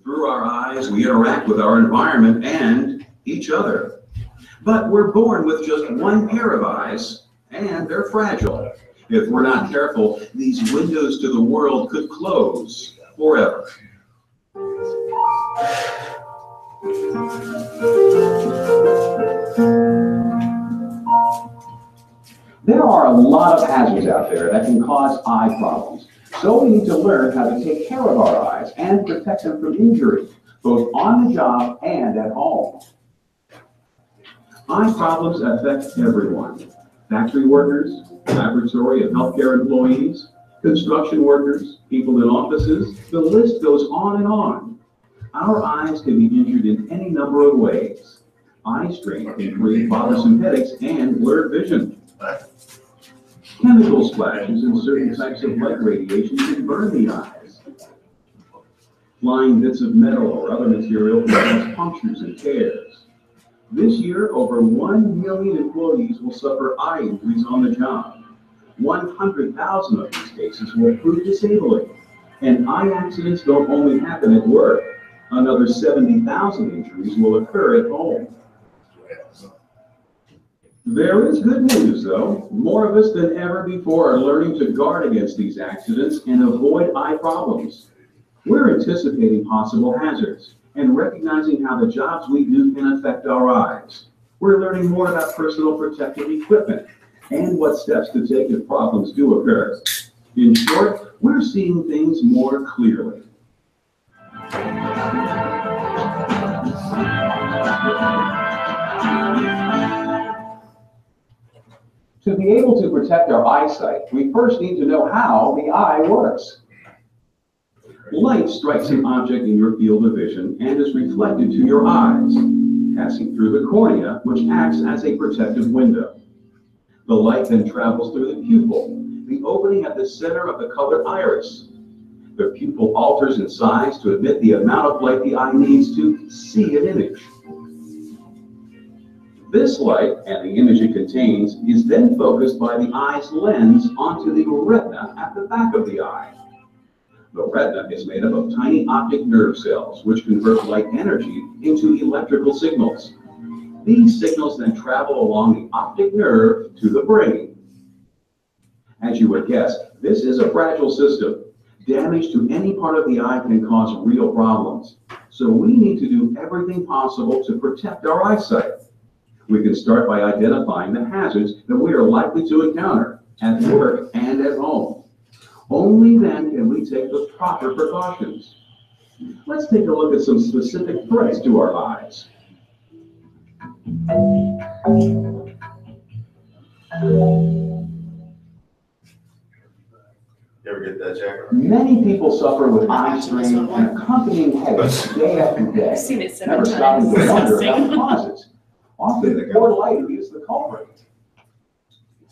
Through our eyes, we interact with our environment and each other. But we're born with just one pair of eyes, and they're fragile. If we're not careful, these windows to the world could close forever. There are a lot of hazards out there that can cause eye problems. So we need to learn how to take care of our eyes and protect them from injury, both on the job and at home. Eye problems affect everyone. Factory workers, laboratory and healthcare employees, construction workers, people in offices, the list goes on and on. Our eyes can be injured in any number of ways. Eye strain can create bothersome headaches and blurred vision. Chemical splashes and certain types of light radiation can burn the eyes. Flying bits of metal or other material can cause punctures and tears. This year, over 1 million employees will suffer eye injuries on the job. 100,000 of these cases will prove disabling. And eye accidents don't only happen at work. Another 70,000 injuries will occur at home. There is good news, though. More of us than ever before are learning to guard against these accidents and avoid eye problems. We're anticipating possible hazards and recognizing how the jobs we do can affect our eyes. We're learning more about personal protective equipment and what steps to take if problems do occur. In short, we're seeing things more clearly. To be able to protect our eyesight, we first need to know how the eye works. Light strikes an object in your field of vision and is reflected to your eyes, passing through the cornea, which acts as a protective window. The light then travels through the pupil, the opening at the center of the colored iris. The pupil alters in size to admit the amount of light the eye needs to see an image. This light and the image it contains is then focused by the eye's lens onto the retina at the back of the eye. The retina is made up of tiny optic nerve cells, which convert light energy into electrical signals. These signals then travel along the optic nerve to the brain. As you would guess, this is a fragile system. Damage to any part of the eye can cause real problems. So we need to do everything possible to protect our eyesight. We can start by identifying the hazards that we are likely to encounter at work and at home. Only then can we take the proper precautions. Let's take a look at some specific threats to our eyes. You ever get that, Jack? Many people suffer with eye strain and accompanying headaches day after day. I've seen it Never several stopping to times. wonder about the causes. Often, poor lighting is the culprit.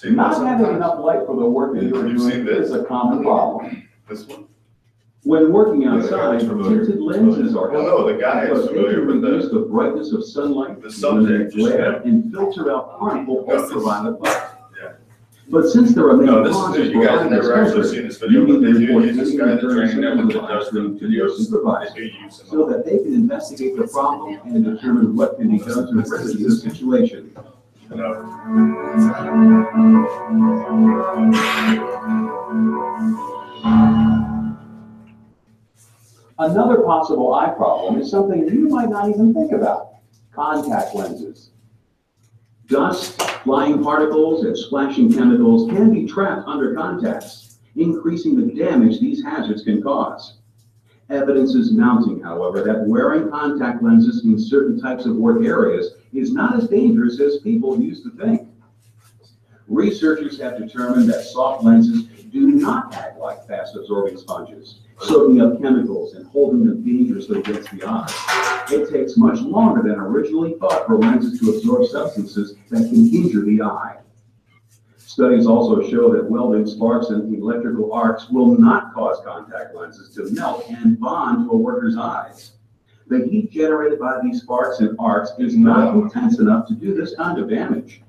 Not having enough light for the work that you're doing is a common problem. This one? When working outside, tinted lenses are Well, no, the guy is because they familiar can with reduce the the brightness of sunlight, the subject, glare, just and filter out harmful ultraviolet light. Yeah. But since there are many No, this is causes it. You guys have never actually seen this video, but they do use this guy in the training network that does the videos. They do use so him. that they can investigate the problem and determine what can be done to remedy the situation. Another possible eye problem is something you might not even think about: contact lenses. Dust, flying particles, and splashing chemicals can be trapped under contacts, increasing the damage these hazards can cause. Evidence is mounting, however, that wearing contact lenses in certain types of work areas is not as dangerous as people used to think. Researchers have determined that soft lenses do not act like fast-absorbing sponges, soaking up chemicals and holding them dangerously against the eye. It takes much longer than originally thought for lenses to absorb substances that can injure the eye. Studies also show that welding sparks and electrical arcs will not cause contact lenses to melt and bond to a worker's eyes. The heat generated by these sparks and arcs is not intense enough to do this kind of damage.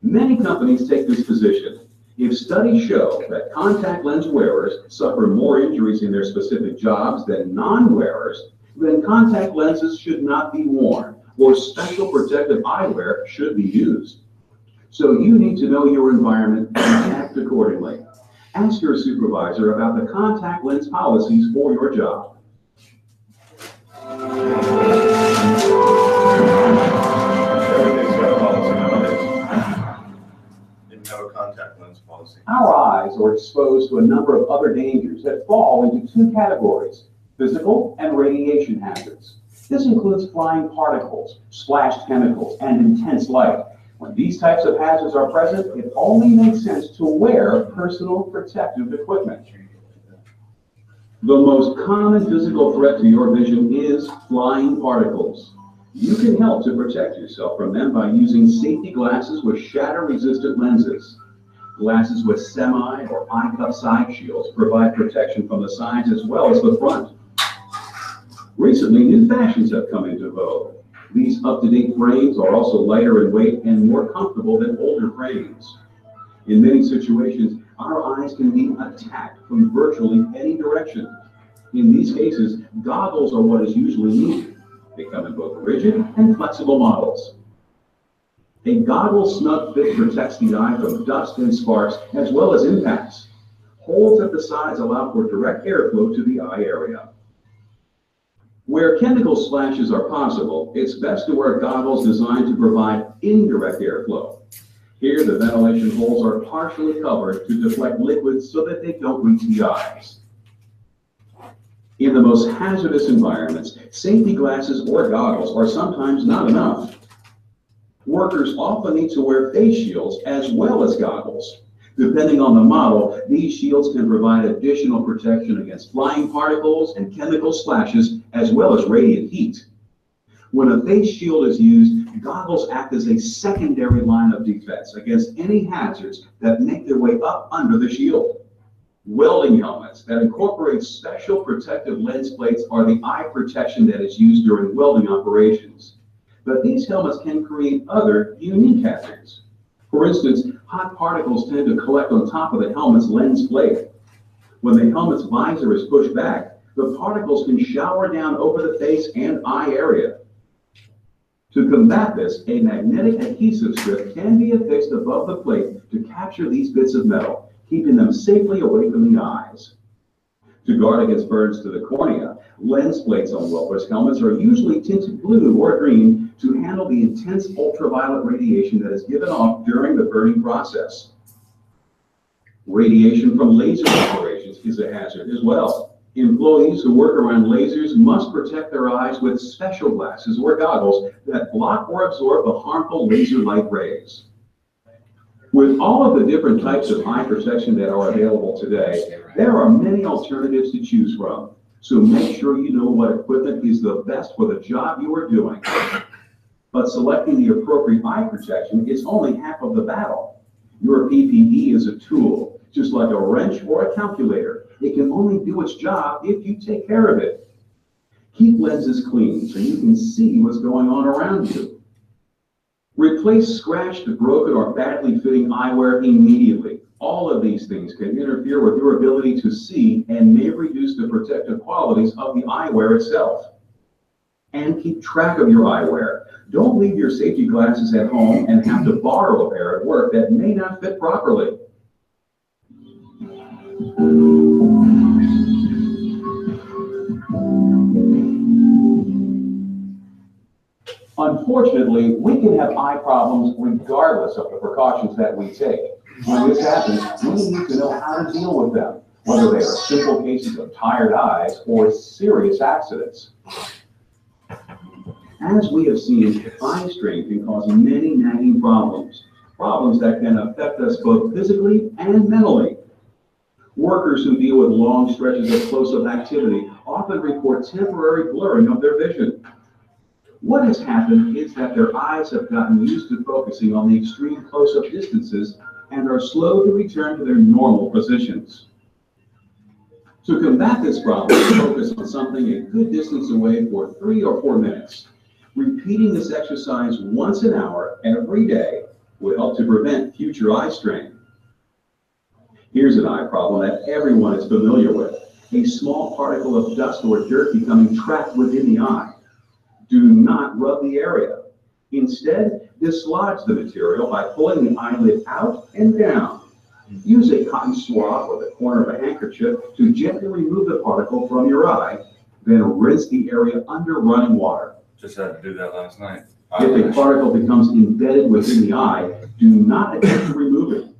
Many companies take this position. If studies show that contact lens wearers suffer more injuries in their specific jobs than non-wearers, then contact lenses should not be worn, or special protective eyewear should be used. So you need to know your environment and act accordingly. Ask your supervisor about the contact lens policies for your job. Everything's got a policy nowadays. Didn't have a contact lens policy. Our eyes are exposed to a number of other dangers that fall into two categories: physical and radiation hazards. This includes flying particles, splashed chemicals, and intense light. When these types of hazards are present, it only makes sense to wear personal protective equipment. The most common physical threat to your vision is flying particles. You can help to protect yourself from them by using safety glasses with shatter-resistant lenses. Glasses with semi or eye-cup side shields provide protection from the sides as well as the front. Recently, new fashions have come into vogue. These up-to-date frames are also lighter in weight and more comfortable than older frames. In many situations, our eyes can be attacked from virtually any direction. In these cases, goggles are what is usually needed. They come in both rigid and flexible models. A goggle snug fit protects the eye from dust and sparks as well as impacts. Holes at the sides allow for direct airflow to the eye area. Where chemical splashes are possible, it's best to wear goggles designed to provide indirect airflow. Here, the ventilation holes are partially covered to deflect liquids so that they don't reach the eyes. In the most hazardous environments, safety glasses or goggles are sometimes not enough. Workers often need to wear face shields as well as goggles. Depending on the model, these shields can provide additional protection against flying particles and chemical splashes, as well as radiant heat. When a face shield is used, goggles act as a secondary line of defense against any hazards that make their way up under the shield. Welding helmets that incorporate special protective lens plates are the eye protection that is used during welding operations. But these helmets can create other unique hazards. For instance, hot particles tend to collect on top of the helmet's lens plate. When the helmet's visor is pushed back, the particles can shower down over the face and eye area. To combat this, a magnetic adhesive strip can be affixed above the plate to capture these bits of metal, keeping them safely away from the eyes. To guard against burns to the cornea, lens plates on welders' helmets are usually tinted blue or green to handle the intense ultraviolet radiation that is given off during the burning process. Radiation from laser operations is a hazard as well. Employees who work around lasers must protect their eyes with special glasses or goggles that block or absorb the harmful laser light rays. With all of the different types of eye protection that are available today, there are many alternatives to choose from. So make sure you know what equipment is the best for the job you are doing. But selecting the appropriate eye protection is only half of the battle. Your PPE is a tool, just like a wrench or a calculator. It can only do its job if you take care of it. Keep lenses clean so you can see what's going on around you. Replace scratched, broken, or badly fitting eyewear immediately. All of these things can interfere with your ability to see and may reduce the protective qualities of the eyewear itself. And keep track of your eyewear. Don't leave your safety glasses at home and have to borrow a pair at work that may not fit properly. Unfortunately, we can have eye problems regardless of the precautions that we take. When this happens, we need to know how to deal with them, whether they are simple cases of tired eyes or serious accidents. As we have seen, eye strain can cause many nagging problems that can affect us both physically and mentally. Workers who deal with long stretches of close-up activity often report temporary blurring of their vision. What has happened is that their eyes have gotten used to focusing on the extreme close-up distances and are slow to return to their normal positions. To combat this problem, focus on something a good distance away for 3 or 4 minutes. Repeating this exercise once an hour every day will help to prevent future eye strain. Here's an eye problem that everyone is familiar with. A small particle of dust or dirt becoming trapped within the eye. Do not rub the area. Instead, dislodge the material by pulling the eyelid out and down. Use a cotton swab or the corner of a handkerchief to gently remove the particle from your eye, then rinse the area under running water. Just had to do that last night. If a particle becomes embedded within the eye, do not attempt to remove it.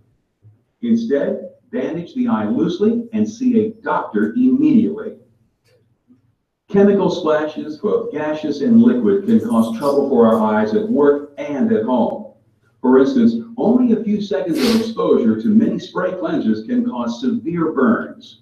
Instead, bandage the eye loosely and see a doctor immediately. Chemical splashes, both gaseous and liquid, can cause trouble for our eyes at work and at home. For instance, only a few seconds of exposure to many spray cleansers can cause severe burns.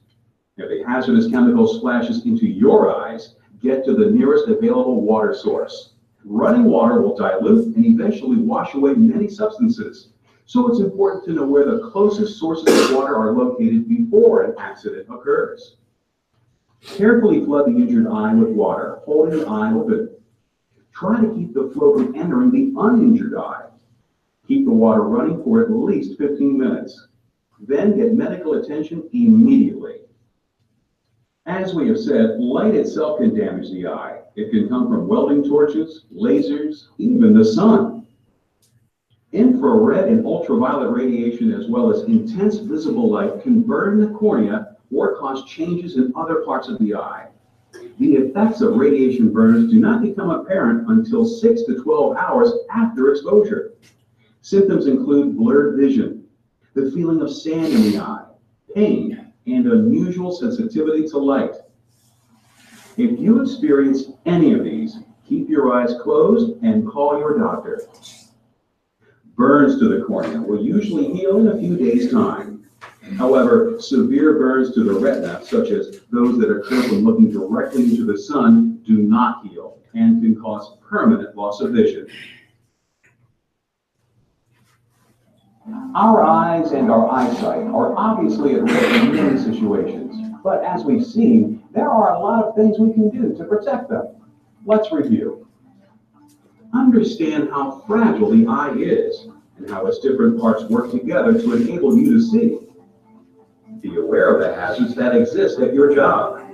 If a hazardous chemical splashes into your eyes, get to the nearest available water source. Running water will dilute and eventually wash away many substances. So it's important to know where the closest sources of water are located before an accident occurs. Carefully flood the injured eye with water, holding the eye open. Try to keep the flow from entering the uninjured eye. Keep the water running for at least 15 minutes. Then get medical attention immediately. As we have said, light itself can damage the eye. It can come from welding torches, lasers, even the sun. Infrared and ultraviolet radiation, as well as intense visible light, can burn the cornea or cause changes in other parts of the eye. The effects of radiation burns do not become apparent until 6 to 12 hours after exposure. Symptoms include blurred vision, the feeling of sand in the eye, pain, and unusual sensitivity to light. If you experience any of these, keep your eyes closed and call your doctor. Burns to the cornea will usually heal in a few days' time. However, severe burns to the retina, such as those that occur when looking directly into the sun, do not heal and can cause permanent loss of vision. Our eyes and our eyesight are obviously at risk in many situations, but as we've seen, there are a lot of things we can do to protect them. Let's review. Understand how fragile the eye is and how its different parts work together to enable you to see. Be aware of the hazards that exist at your job.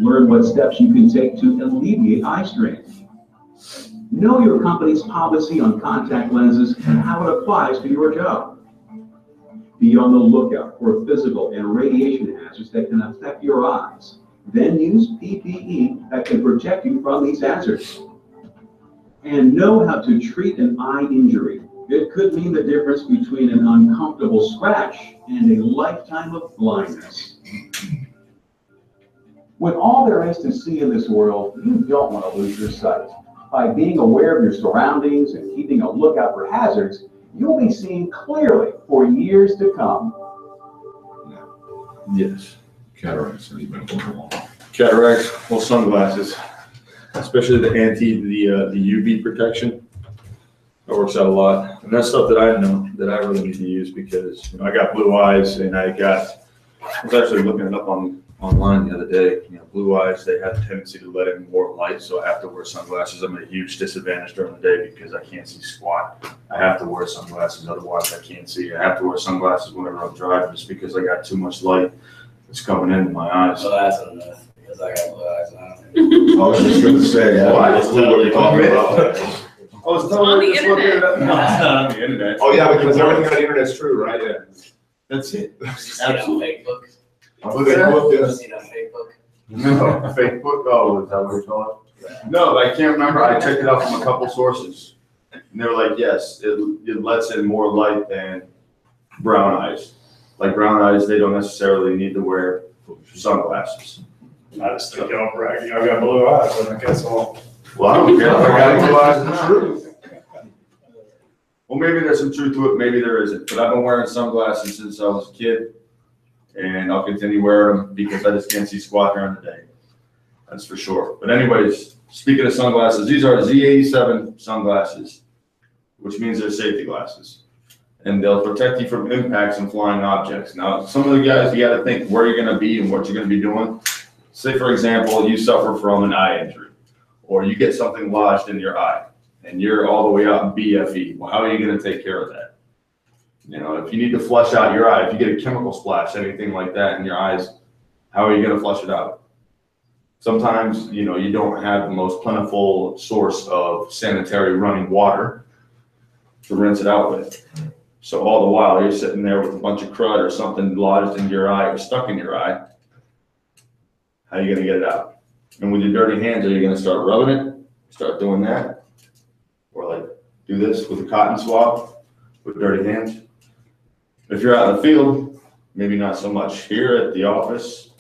Learn what steps you can take to alleviate eye strain. Know your company's policy on contact lenses and how it applies to your job. Be on the lookout for physical and radiation hazards that can affect your eyes. Then use PPE that can protect you from these hazards. And know how to treat an eye injury. It could mean the difference between an uncomfortable scratch and a lifetime of blindness. With all there is to see in this world, you don't want to lose your sight. By being aware of your surroundings and keeping a lookout for hazards, you'll be seeing clearly for years to come. Yes. Cataracts and even more. Cataracts, well, sunglasses, especially the UV protection. That works out a lot. And that's stuff that I know that I really need to use because I got blue eyes and I was actually looking it up online the other day. Blue eyes, they have a tendency to let in more light, so I have to wear sunglasses. I'm at a huge disadvantage during the day because I can't see squat. I have to wear sunglasses, otherwise I can't see. I have to wear sunglasses whenever I'm driving just because I got too much light that's coming into my eyes. So that's enough, because I got blue eyes now. I was just gonna say, Well, I yeah. just knew what you're talking about. I was telling on her the just look it internet. up. No, it's not on the internet. Oh, yeah, because everything on the internet's true, right? Yeah. That's it. See that Facebook? What's that? See that Facebook? No, Facebook, oh, is that what you're calling it? No, I can't remember. I checked it out from a couple sources. And they were like, yes, it lets in more light than brown eyes. Like brown eyes, they don't necessarily need to wear sunglasses. I just think y'all bragging, I got blue eyes, and I guess I'll. Well, I don't care if I got blue eyes, it's true. Well, maybe there's some truth to it, maybe there isn't. But I've been wearing sunglasses since I was a kid. And I'll continue wearing them because I just can't see squat during the day. That's for sure. But anyways, speaking of sunglasses, these are Z87 sunglasses, which means they're safety glasses. And they'll protect you from impacts and flying objects. Now, some of the guys, you got to think where you're going to be and what you're going to be doing. Say, for example, you suffer from an eye injury, or you get something lodged in your eye, and you're all the way out in BFE. Well, how are you going to take care of that? You know, if you need to flush out your eye, if you get a chemical splash, anything like that in your eyes, how are you gonna flush it out? Sometimes, you know, you don't have the most plentiful source of sanitary running water to rinse it out with. So all the while, you're sitting there with a bunch of crud or something lodged in your eye or stuck in your eye. How are you gonna get it out? And with your dirty hands, are you gonna start rubbing it? Start doing that? Or like do this with a cotton swab with dirty hands? If you're out in the field, maybe not so much. Here at the office,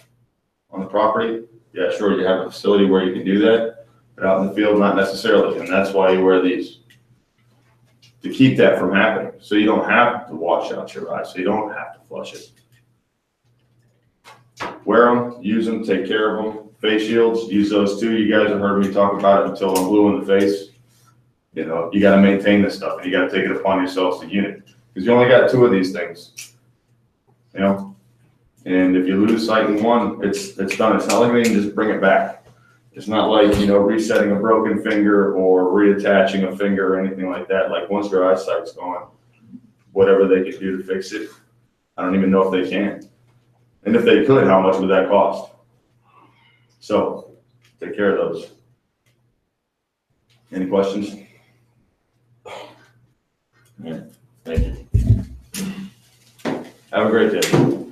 on the property, yeah, sure, you have a facility where you can do that, but out in the field, not necessarily, and that's why you wear these. To keep that from happening, so you don't have to wash out your eyes, so you don't have to flush it. Wear them, use them, take care of them. Face shields, use those too. You guys have heard me talk about it until I'm blue in the face. You know, you gotta maintain this stuff, and you gotta take it upon yourselves to unit, because you only got 2 of these things. You know, and if you lose sight in one, it's done. It's not like they can just bring it back. It's not like, you know, resetting a broken finger or reattaching a finger or anything like that. Like once your eyesight's gone, whatever they can do to fix it, I don't even know if they can. And if they could, how much would that cost? So take care of those. Any questions? Yeah, thank you. Have a great day.